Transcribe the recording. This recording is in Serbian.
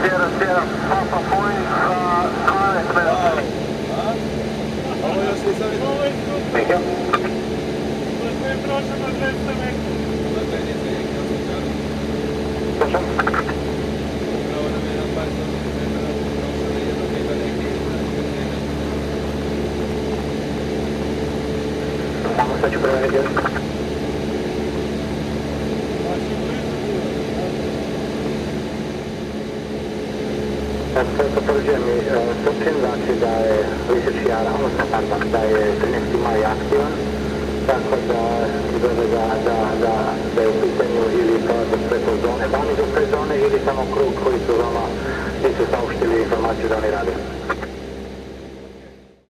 Sierra Sierra, Papa Point, 12 minutes. Ovo još nisam vidio. Thank you. Proszę. Upravo nam je na par metara prošao i jedno mega neki Samo sad ću preveniti. Sve potvrđuje mi Srpčin, znači da je Liseći Jara, odnosno pardon, da je 13. maj aktivan, tako da izgleda da je u pitanju ili prelazak preko zone, vani do te zone ili samo krug koji su vama nisu sauštili informaciju da oni rade.